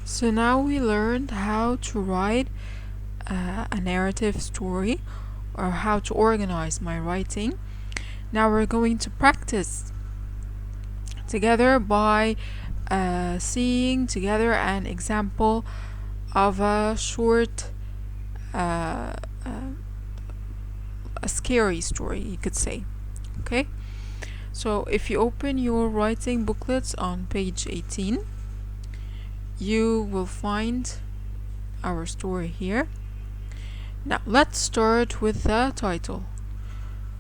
So now we learned how to write a narrative story, or how to organize my writing. Now we're going to practice together by seeing together an example of a short, uh, uh, a scary story, you could say. Okay, so if you open your writing booklets on page 18, you will find our story here. Now let's start with the title.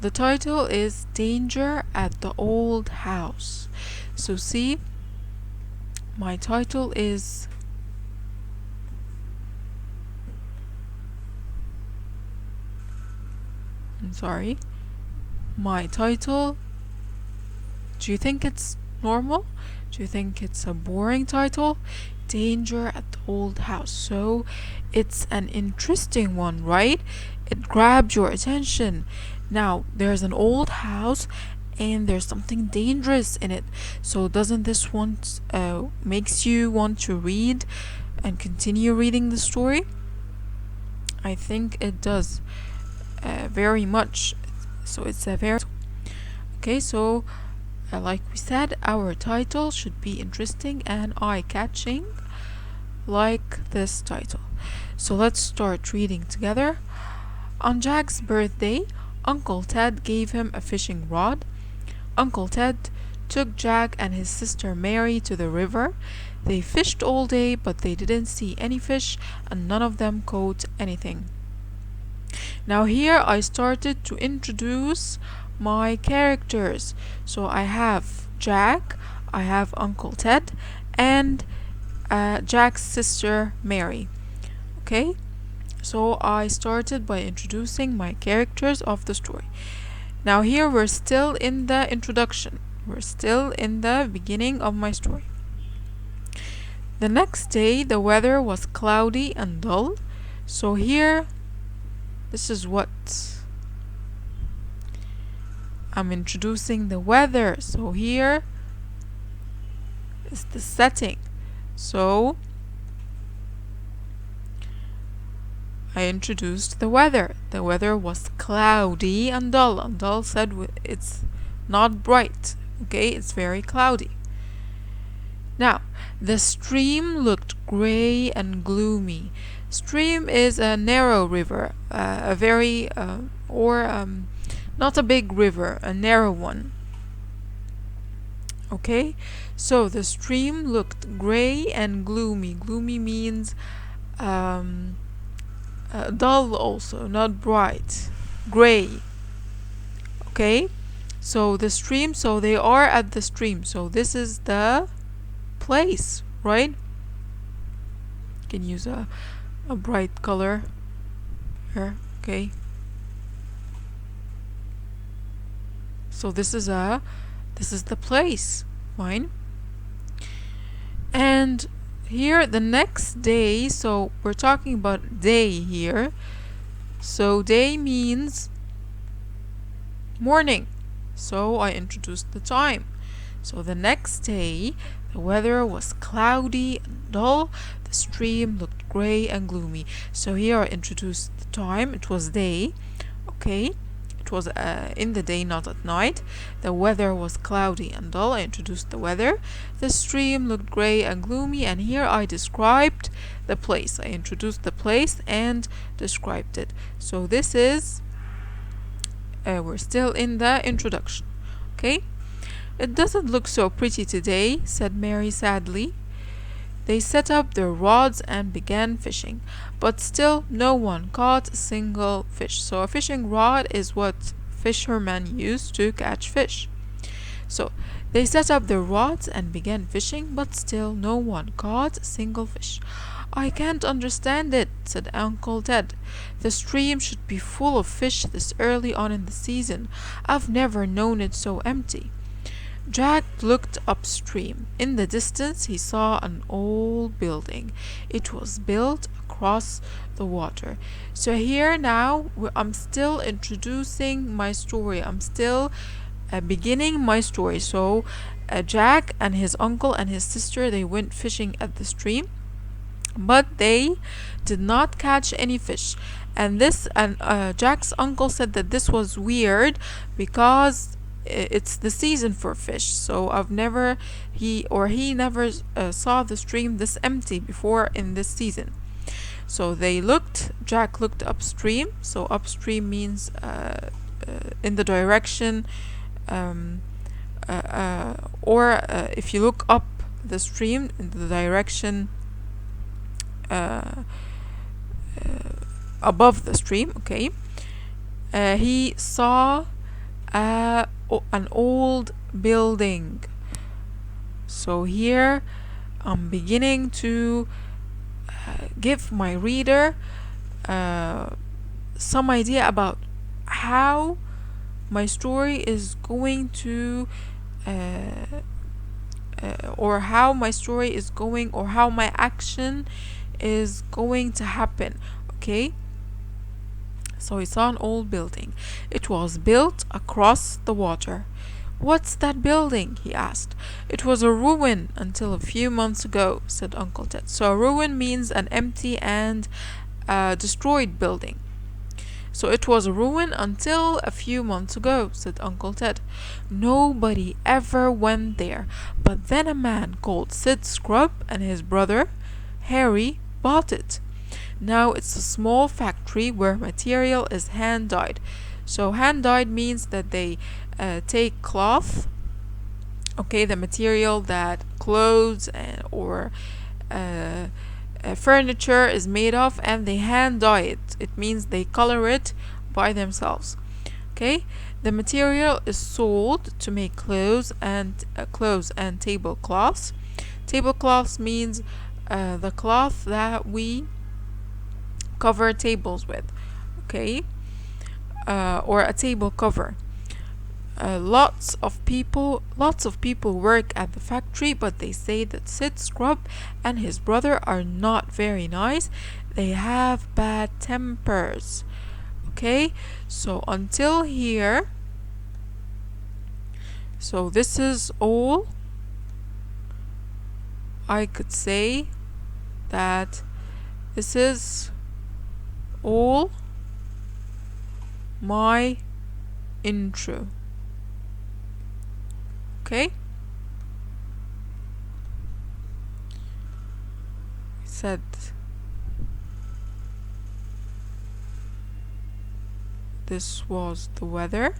The title is Danger at the Old House. So see, my title is my title, do you think it's normal? Do you think it's a boring title? Danger at the Old House. So it's an interesting one, right? It grabs your attention. Now there's an old house and there's something dangerous in it. So doesn't this one makes you want to read and continue reading the story? I think it does very much. So it's a very okay. So like we said, our title should be interesting and eye-catching, like this title. So let's start reading together. On Jack's birthday, Uncle Ted gave him a fishing rod. Uncle Ted took Jack and his sister Mary to the river. They fished all day, but they didn't see any fish, and none of them caught anything. Now here I started to introduce my characters. So I have Jack, I have Uncle Ted, and Jack's sister Mary. Okay, so I started by introducing my characters of the story. Now here we're still in the introduction. We're still in the beginning of my story. The next day the weather was cloudy and dull. So here, this is what I'm introducing, the weather. So here is the setting. So I introduced the weather. The weather was cloudy and dull. And dull said it's not bright. Okay, it's very cloudy. Now, the stream looked gray and gloomy. Stream is a narrow river, a very not a big river, a narrow one. Okay, so the stream looked gray and gloomy. Gloomy means dull also, not bright. Gray. Okay, so the stream, so they are at the stream. So this is the place, right? You can use a bright color here. Okay, so this is the place. Fine. And here the next day, so we're talking about day here. So day means morning. So I introduced the time. So the next day the weather was cloudy and dull. The stream looked gray and gloomy. So here I introduced the time. It was day. Okay, it was in the day, not at night. The weather was cloudy and dull. I introduced the weather. The stream looked gray and gloomy, and here I described the place. I introduced the place and described it. So this is we're still in the introduction. Okay, it doesn't look so pretty today, said Mary sadly. They set up their rods and began fishing, but still no one caught a single fish. So a fishing rod is what fishermen use to catch fish. So they set up their rods and began fishing, but still no one caught a single fish. I can't understand it, said Uncle Ted. The stream should be full of fish this early on in the season. I've never known it so empty. Jack looked upstream. In the distance he saw an old building. It was built across the water. So here now I'm still introducing my story. I'm still beginning my story. So Jack and his uncle and his sister, they went fishing at the stream. but they did not catch any fish. And Jack's uncle said that this was weird because it's the season for fish. So he never saw the stream this empty before in this season. So Jack looked upstream. So upstream means in the direction, or if you look up the stream in the direction above the stream, okay. He saw an old building. So here I'm beginning to give my reader some idea about how my story is going to or how my story is going, or how my action is going to happen, okay. So he saw an old building. It was built across the water. "What's that building?" he asked. "It was a ruin until a few months ago," said Uncle Ted. So a ruin means an empty and destroyed building. "So it was a ruin until a few months ago," said Uncle Ted. "Nobody ever went there, but then a man called Sid Scrub and his brother Harry bought it. Now it's a small factory where material is hand-dyed." So hand-dyed means that they take cloth, okay, the material that clothes or furniture is made of, and they hand dye it. It means they color it by themselves, okay. The material is sold to make clothes and tablecloths. Tablecloths means the cloth that we cover tables with, okay, or a table cover. Lots of people work at the factory, but they say that Sid Scrub and his brother are not very nice. They have bad tempers, okay. So until here, so this is all I could say, that this is all my intro, okay. Said this was the weather.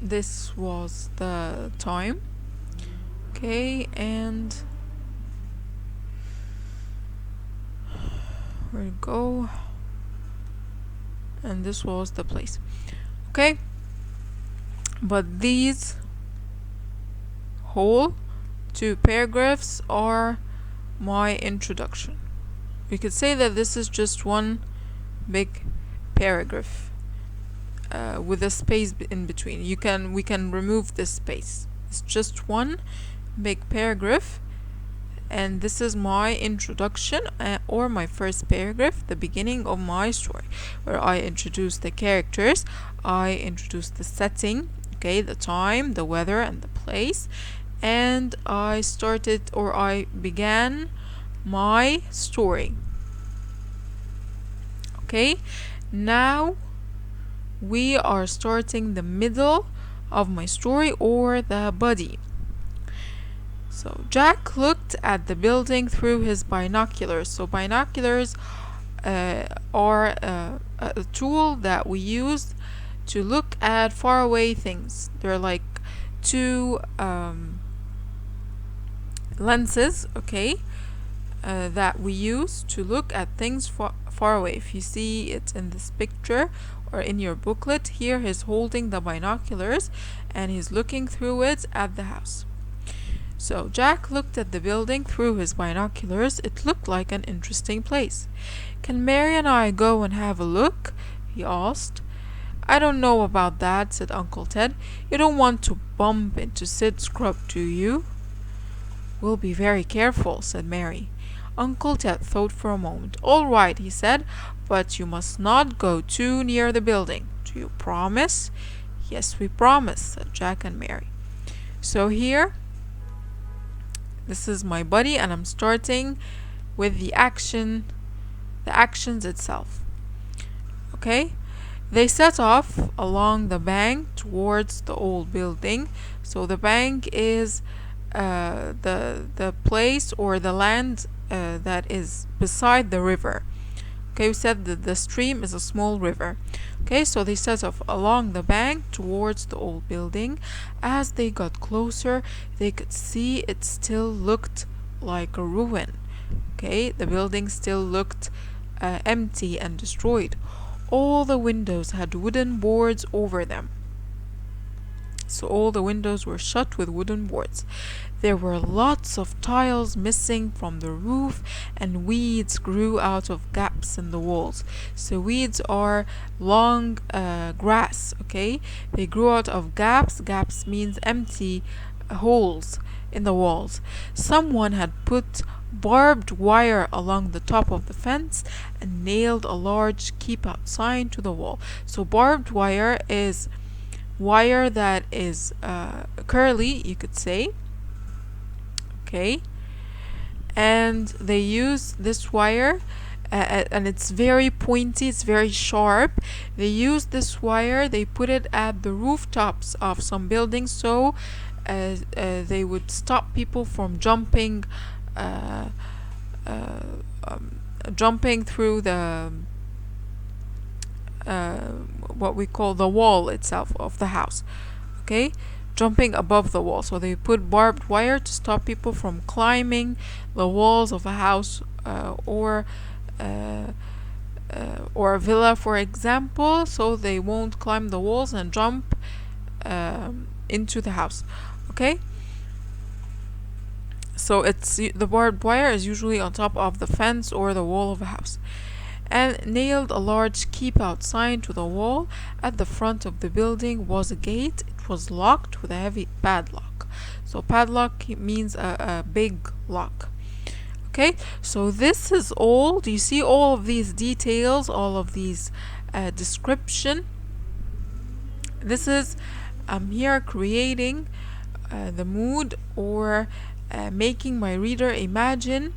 This was the time, okay, and where to go, and this was the place, okay. But these whole 2 paragraphs are my introduction. We could say that this is just one big paragraph with a space in between. We can remove this space. It's just one big paragraph, and this is my introduction, or my first paragraph, the beginning of my story, where I introduce the characters, I introduce the setting, okay, the time, the weather, and the place, and I began my story, okay. Now we are starting the middle of my story, or the body. So Jack looked at the building through his binoculars. So binoculars are a tool that we use to look at faraway things. They're like 2 lenses, okay, that we use to look at things far away. If you see it in this picture or in your booklet, here he's holding the binoculars and he's looking through it at the house. So Jack looked at the building through his binoculars. It looked like an interesting place. "Can Mary and I go and have a look?" he asked. "I don't know about that," said Uncle Ted. "You don't want to bump into Sid Scrub, do you?" "We'll be very careful," said Mary. Uncle Ted thought for a moment. "All right," he said, "but you must not go too near the building. Do you promise?" Yes, we promise, said Jack and Mary. So here, this is my buddy, and I'm starting with the actions itself. Okay? They set off along the bank towards the old building. So the bank is the place or the land that is beside the river. Okay, we said that the stream is a small river. Okay, so they set off along the bank towards the old building. As they got closer, they could see it still looked like a ruin. Okay, the building still looked empty and destroyed. All the windows had wooden boards over them. So all the windows were shut with wooden boards. There were lots of tiles missing from the roof, and weeds grew out of gaps in the walls. So weeds are long grass, okay? They grew out of gaps. Gaps means empty holes in the walls. Someone had put barbed wire along the top of the fence and nailed a large keep out sign to the wall. So barbed wire is wire that is curly, you could say. Okay, and they use this wire and it's very pointy, it's very sharp. They use this wire, they put it at the rooftops of some buildings, so they would stop people from jumping through the what we call the wall itself of the house. Okay, jumping above the wall. So they put barbed wire to stop people from climbing the walls of a house or a villa, for example, so they won't climb the walls and jump into the house. Okay, so it's the barbed wire is usually on top of the fence or the wall of a house. And nailed a large keep out sign to the wall. At the front of the building was a gate. It was locked with a heavy padlock. So padlock means a big lock. Okay, so this is all. Do you see all of these details, all of these description? This is I'm here creating the mood, or making my reader imagine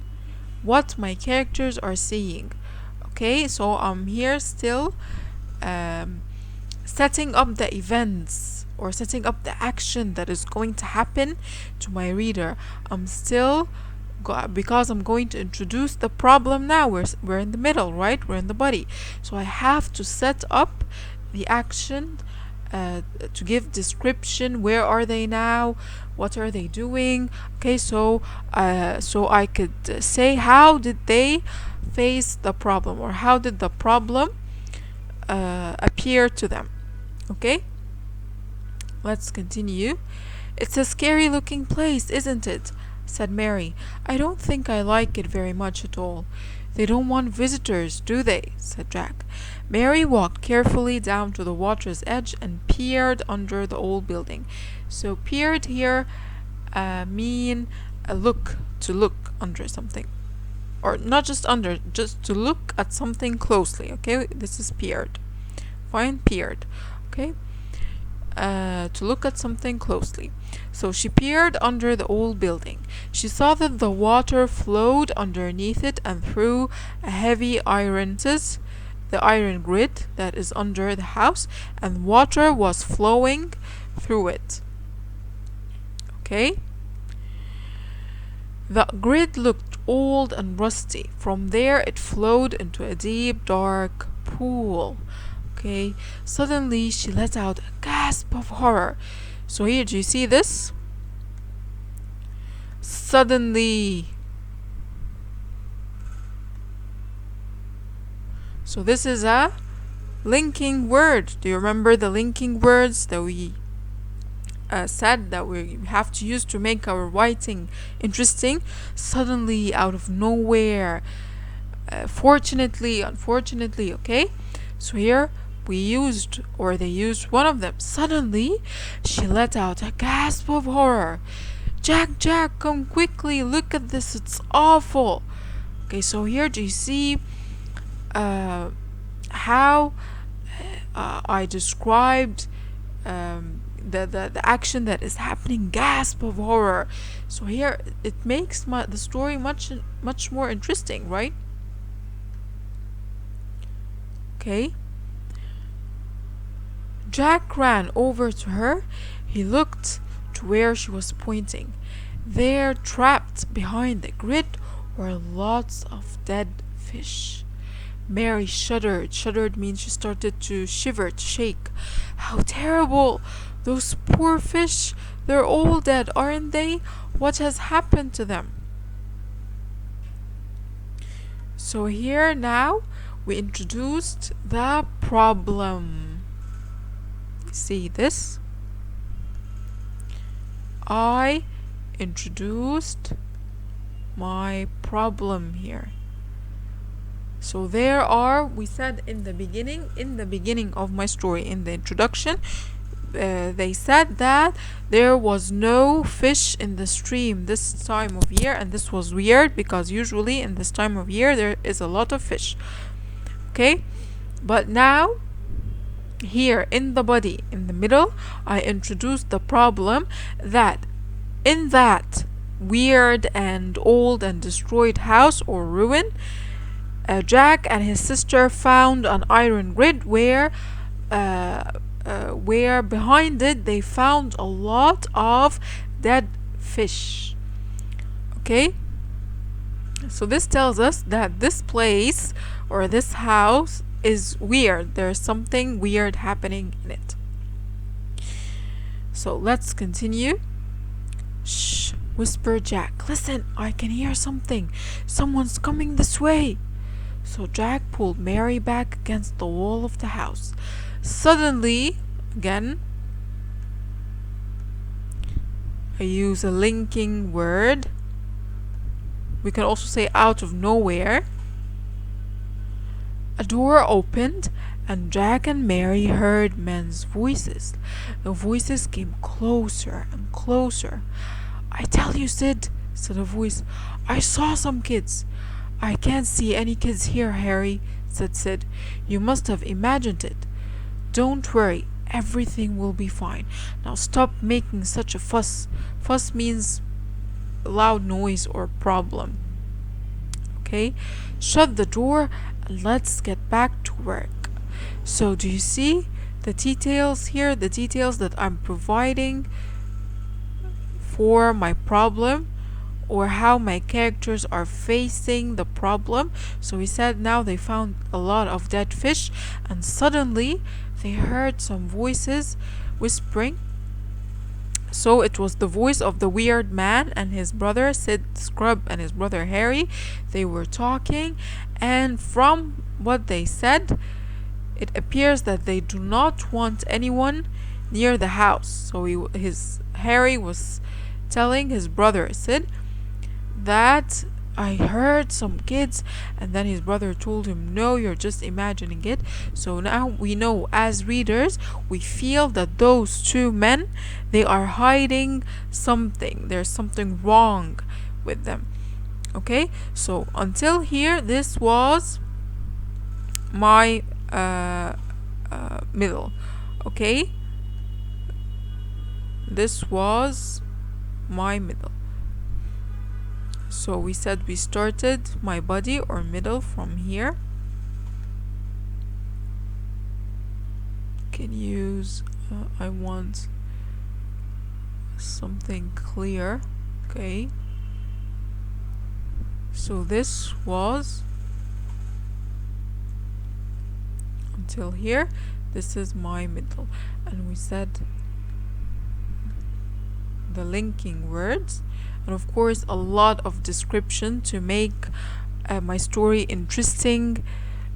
what my characters are seeing. Okay, so I'm here still setting up the events or setting up the action that is going to happen to my reader. I'm still because I'm going to introduce the problem now. We're in the middle, right? We're in the body, so I have to set up the action to give description. Where are they now? What are they doing? Okay, so I could say, how did they face the problem, or how did the problem appear to them? Okay, let's continue. It's a scary looking place, isn't it? Said Mary. I don't think I like it very much at all. They don't want visitors, do they? Said Jack. Mary walked carefully down to the water's edge and peered under the old building. So peered here mean to look under something. Or not just under, just to look at something closely. Okay, this is peered. Fine, peered. Okay, to look at something closely. So she peered under the old building. She saw that the water flowed underneath it and through a heavy the iron grid that is under the house, and water was flowing through it. Okay, the grid looked old and rusty. From there it flowed into a deep dark pool. Okay, suddenly she let out a gasp of horror. So here, do you see this? Suddenly. So this is a linking word. Do you remember the linking words that we said that we have to use to make our writing interesting? Suddenly, out of nowhere. Fortunately, unfortunately. Okay, so here they used one of them. Suddenly, she let out a gasp of horror. Jack, Jack, come quickly, look at this, it's awful. Okay, so here do you see how I described the action that is happening, gasp of horror. So here it makes the story much more interesting, right? Okay. Jack ran over to her. He looked to where she was pointing. There, trapped behind the grid, were lots of dead fish. Mary shuddered. Shuddered means she started to shiver, to shake. How terrible! Those poor fish! They're all dead, aren't they? What has happened to them? So here now we introduced the problem. See this? I introduced my problem here. So there are, we said in the beginning of my story, in the introduction, they said that there was no fish in the stream this time of year, and this was weird because usually in this time of year there is a lot of fish. Okay, but now here in the body, in the middle, I introduced the problem that in that weird and old and destroyed house or ruin, Jack and his sister found an iron grid where behind it they found a lot of dead fish. Okay, so this tells us that this place or this house is weird. There's something weird happening in it. So let's continue. Shh, whispered Jack. Listen, I can hear something. Someone's coming this way. So Jack pulled Mary back against the wall of the house. Suddenly, again, I use a linking word. We can also say out of nowhere. A door opened and Jack and Mary heard men's voices. The voices came closer and closer. I tell you, Sid, said a voice, I saw some kids. I can't see any kids here, Harry, said Sid. You must have imagined it. Don't worry, everything will be fine. Now stop making such a fuss. Fuss means loud noise or problem. Okay? Shut the door and let's get back to work. So do you see the details here? The details that I'm providing for my problem, or how my characters are facing the problem. So we said now they found a lot of dead fish and suddenly they heard some voices whispering. So it was the voice of the weird man and his brother Sid Scrub and his brother Harry. They were talking, and from what they said, it appears that they do not want anyone near the house. So Harry was telling his brother Sid that I heard some kids, and then his brother told him, no, you're just imagining it. So now we know, as readers, we feel that those two men, they are hiding something. There's something wrong with them. Okay, so until here, this was my middle. Okay, this was my middle. So we said we started my body or middle from here. Can use I want something clear. Okay, so this was until here. This is my middle, and we said the linking words, and of course a lot of description to make my story interesting.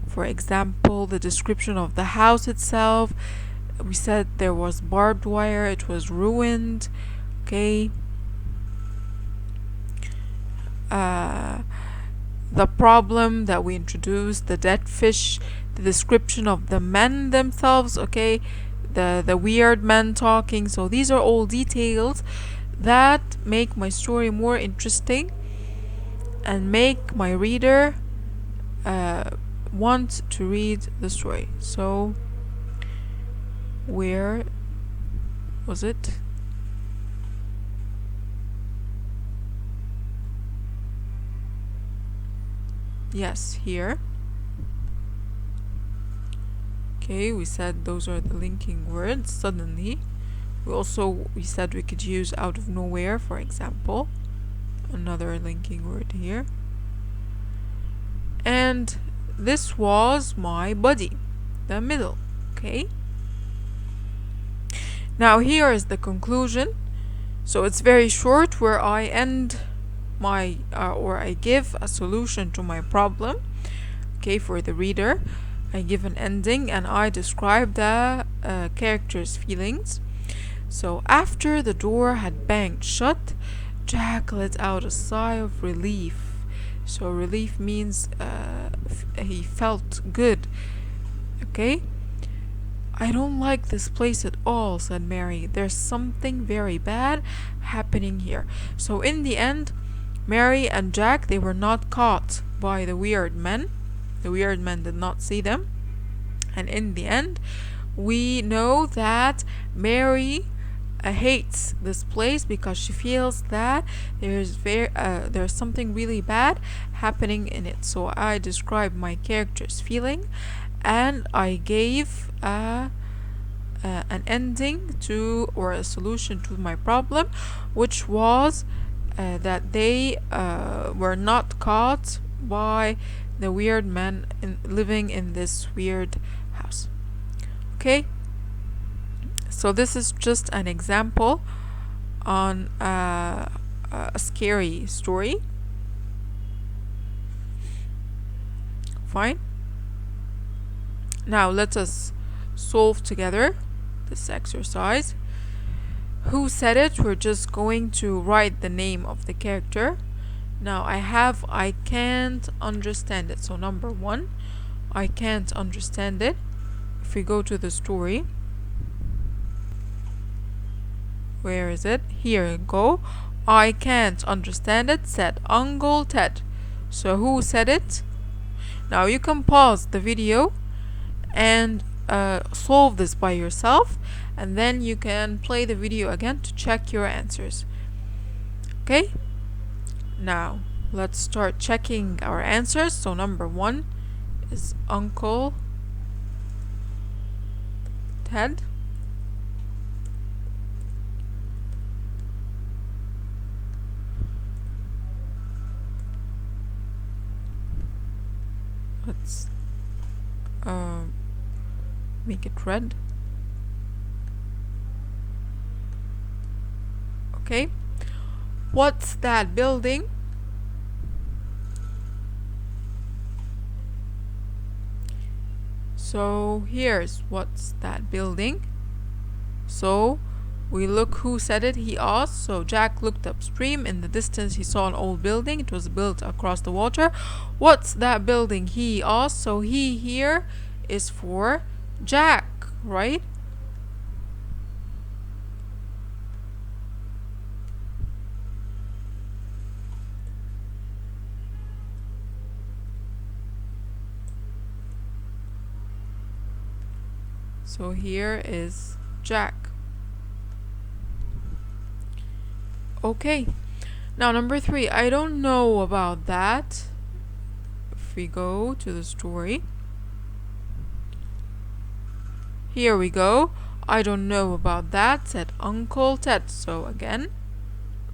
For example, the description of the house itself. We said there was barbed wire, it was ruined. Okay, the problem that we introduced, the dead fish, the description of the men themselves. Okay, the weird men talking. So these are all details that make my story more interesting and make my reader want to read the story. So where Was it? Yes, here. Okay, we said those are the linking words. Suddenly. We said we could use out of nowhere, for example. Another linking word here. And this was my body, the middle. Okay. Now here is the conclusion. So it's very short, where I end my or I give a solution to my problem. Okay, for the reader, I give an ending and I describe the character's feelings. So after the door had banged shut, Jack let out a sigh of relief. So relief means he felt good. Okay? I don't like this place at all, said Mary. There's something very bad happening here. So in the end, Mary and Jack, they were not caught by the weird men. The weird men did not see them. And in the end, we know that Mary hates this place because she feels that there's something really bad happening in it. So I described my character's feeling, and I gave an ending to, or a solution to, my problem, which was that they were not caught by the weird men living in this weird house. Okay, so this is just an example on a scary story. Fine. Now let us solve together this exercise. Who said it? We're just going to write the name of the character. Now I can't understand it. So number 1, I can't understand it. If we go to the story, where is it? Here you go. I can't understand it, said Uncle Ted. So who said it? Now you can pause the video and solve this by yourself, and then you can play the video again to check your answers. Okay? Now let's start checking our answers. So number 1 is Uncle Ted. Let's make it red. Okay. What's that building? So here's what's that building. So we look who said it. He asked. So Jack looked upstream. In the distance he saw an old building. It was built across the water. What's that building? He asked. So he here is for Jack, right? So here is Jack. Okay. Now number 3, I don't know about that. If we go to the story, here we go. I don't know about that, said Uncle Ted. So again,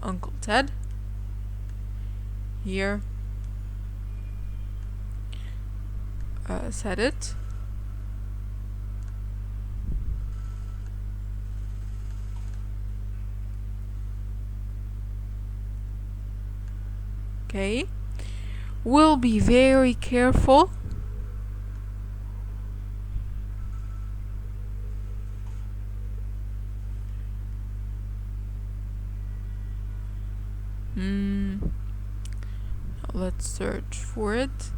Uncle Ted. Here said it. Okay. We'll be very careful. Let's search for it.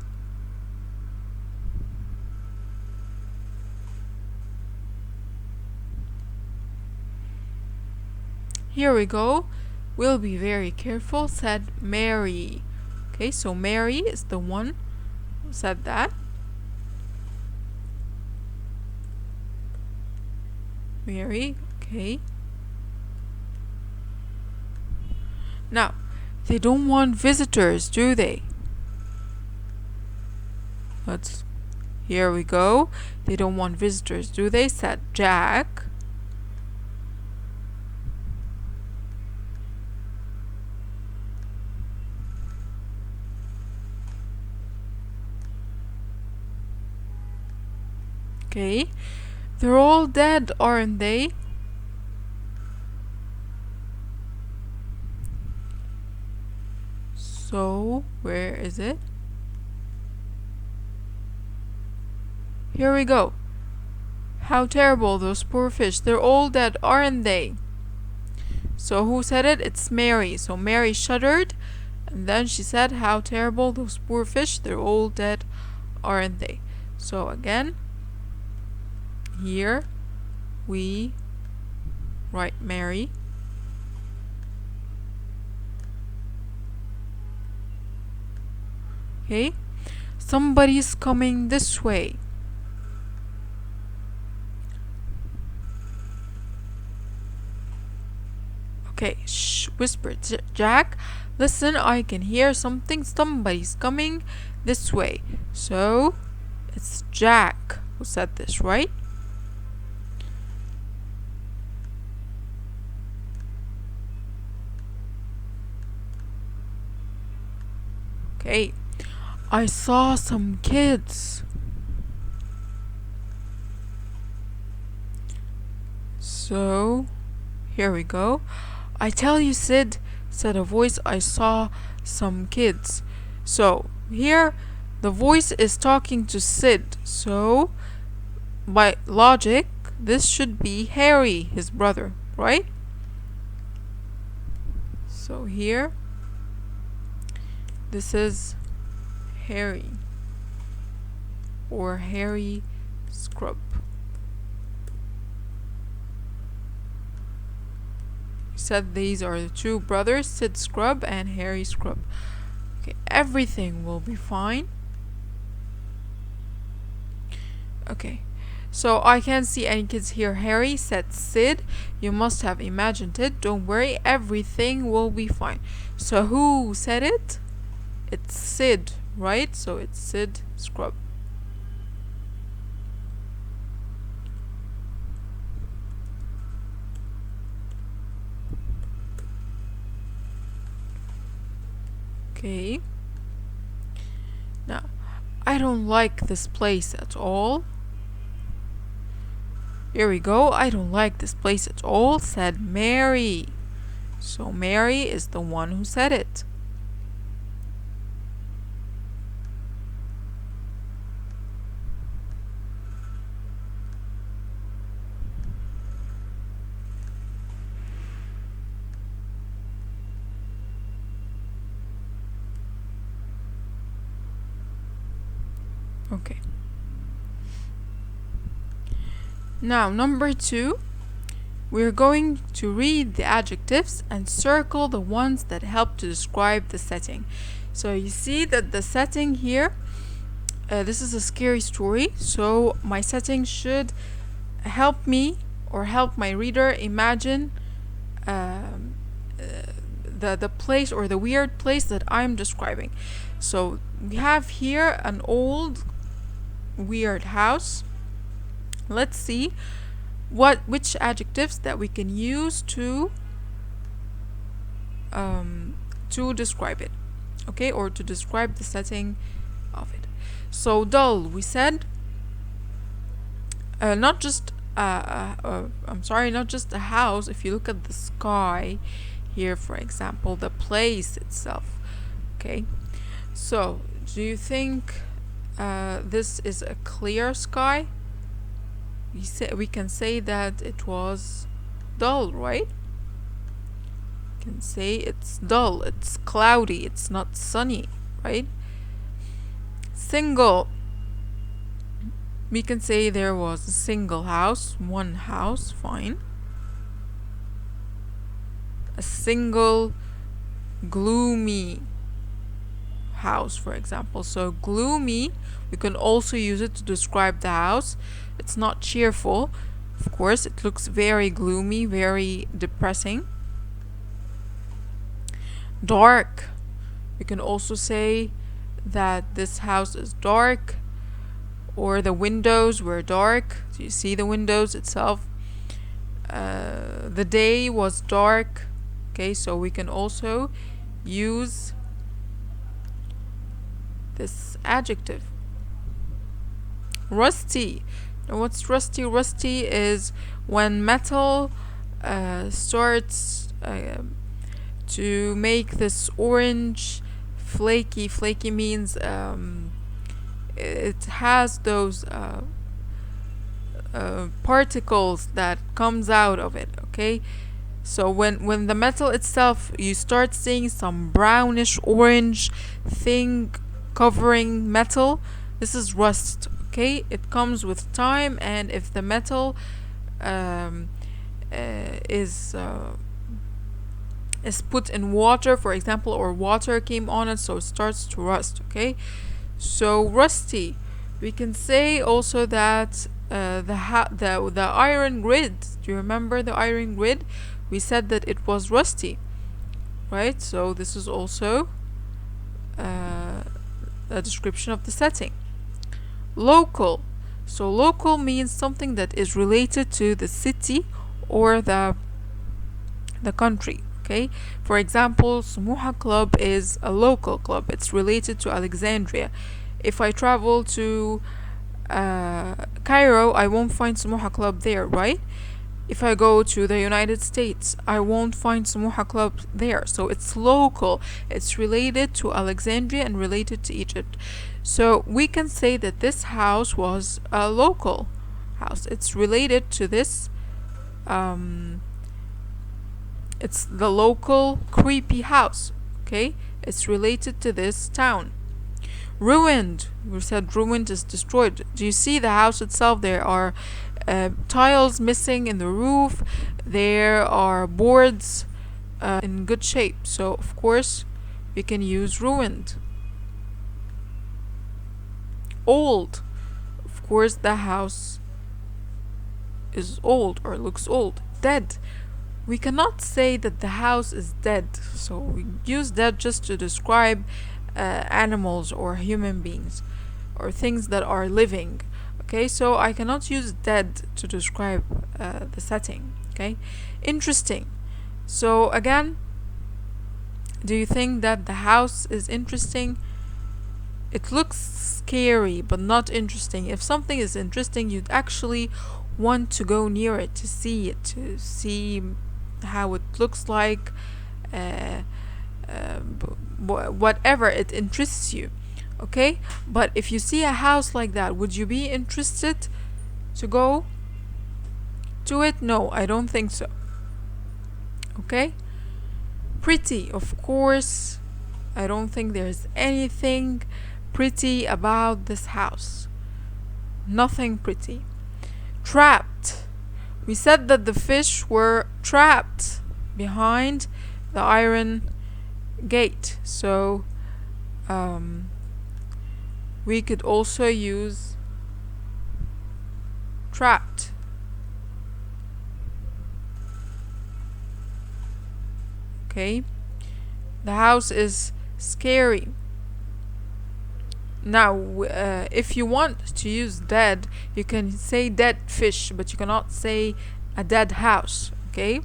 Here we go. We'll be very careful, said Mary. Okay, so Mary is the one who said that. Mary, okay. Now, they don't want visitors, do they? Here we go. They don't want visitors, do they? Said Jack. Okay. They're all dead, aren't they? So, where is it? Here we go. How terrible, those poor fish. They're all dead, aren't they? So who said it? It's Mary. So Mary shuddered, and then she said, how terrible, those poor fish. They're all dead, aren't they? So again, here we write Mary. Okay, somebody's coming this way. Okay, shh, whispered Jack. Listen, I can hear something. Somebody's coming this way. So, it's Jack who said this, right? Okay, I saw some kids. So, here we go. I tell you, Sid, said a voice, I saw some kids. So, here, the voice is talking to Sid. So, by logic, this should be Harry, his brother, right? So, here, this is Harry, or Harry Scrub. Said these are the two brothers, Sid Scrub and Harry Scrub. Okay, everything will be fine. Okay, so I can't see any kids here. Harry, said Sid. You must have imagined it. Don't worry, everything will be fine. So who said it? It's Sid, right? So it's Sid Scrub. Okay. Now, I don't like this place at all. Here we go. I don't like this place at all, said Mary. So Mary is the one who said it. Okay. Now, number 2, we're going to read the adjectives and circle the ones that help to describe the setting. So you see that the setting here, this is a scary story, so my setting should help me or help my reader imagine the place or the weird place that I'm describing. So we have here an old weird house. Let's see which adjectives that we can use to describe it, okay, or to describe the setting of it. So dull, we said, not just not just a house. If you look at the sky here, for example, the place itself. Okay, so do you think this is a clear sky? We can say that it was dull, right? We can say it's dull, it's cloudy, it's not sunny, right? Single, we can say there was a single house, one house, fine. A single gloomy house, for example. So gloomy, we can also use it to describe the house. It's not cheerful, of course. It looks very gloomy, very depressing. Dark. We can also say that this house is dark, or the windows were dark. Do you see the windows itself? The day was dark. Okay, so we can also use this adjective. Rusty. Now what's rusty? Rusty is when metal starts to make this orange flaky. Flaky means it has those particles that comes out of it. Okay, so when the metal itself, you start seeing some brownish orange thing covering metal, this is rust. Okay, it comes with time, and if the metal is put in water, for example, or water came on it, so it starts to rust. Okay, so rusty. We can say also that the iron grid. Do you remember the iron grid? We said that it was rusty, right? So this is also a description of the setting. Local. So local means something that is related to the city or the country. Okay, for example, Smuha Club is a local club. It's related to Alexandria. If I travel to Cairo, I won't find Smuha Club there, right? If I go to the United States, I won't find Smuha Club there. So it's local. It's related to Alexandria and related to Egypt. So we can say that this house was a local house. It's related to this. It's the local creepy house. Okay, it's related to this town. Ruined. We said ruined is destroyed. Do you see the house itself? There are tiles missing in the roof. There are boards in good shape. So of course we can use ruined. Old. Of course the house is old or looks old. Dead. We cannot say that the house is dead. So we use dead just to describe animals or human beings or things that are living. Okay, so I cannot use dead to describe the setting. Okay, interesting. So again, do you think that the house is interesting? It looks scary but not interesting. If something is interesting, you'd actually want to go near it to see it, to see how it looks like, whatever, it interests you. Okay, but if you see a house like that, would you be interested to go to it? No, I don't think so. Okay, pretty. Of course, I don't think there's anything pretty about this house. Nothing pretty. Trapped. We said that the fish were trapped behind the iron gate. So we could also use trapped. Okay, the house is scary. Now if you want to use dead, you can say dead fish, but you cannot say a dead house. Okay,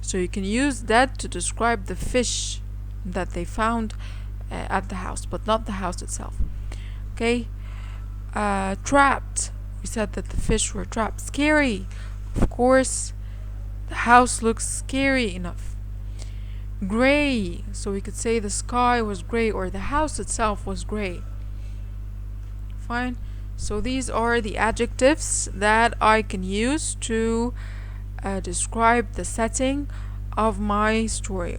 so you can use dead to describe the fish that they found at the house, but not the house itself. Okay, trapped. We said that the fish were trapped. Scary. Of course, the house looks scary enough. Gray. So we could say the sky was gray or the house itself was gray. Fine. So these are the adjectives that I can use to describe the setting of my story.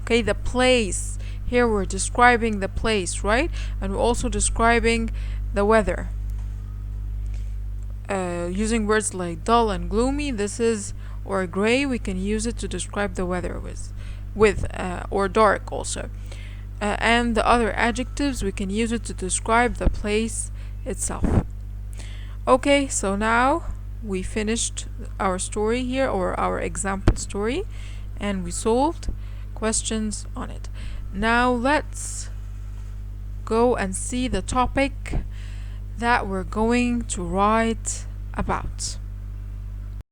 Okay, the place. Here we're describing the place, right? And we're also describing the weather. Using words like dull and gloomy, this is, or gray, we can use it to describe the weather with or dark also. And the other adjectives, we can use it to describe the place itself. Okay, so now we finished our story here, or our example story, and we solved questions on it. Now let's go and see the topic that we're going to write about.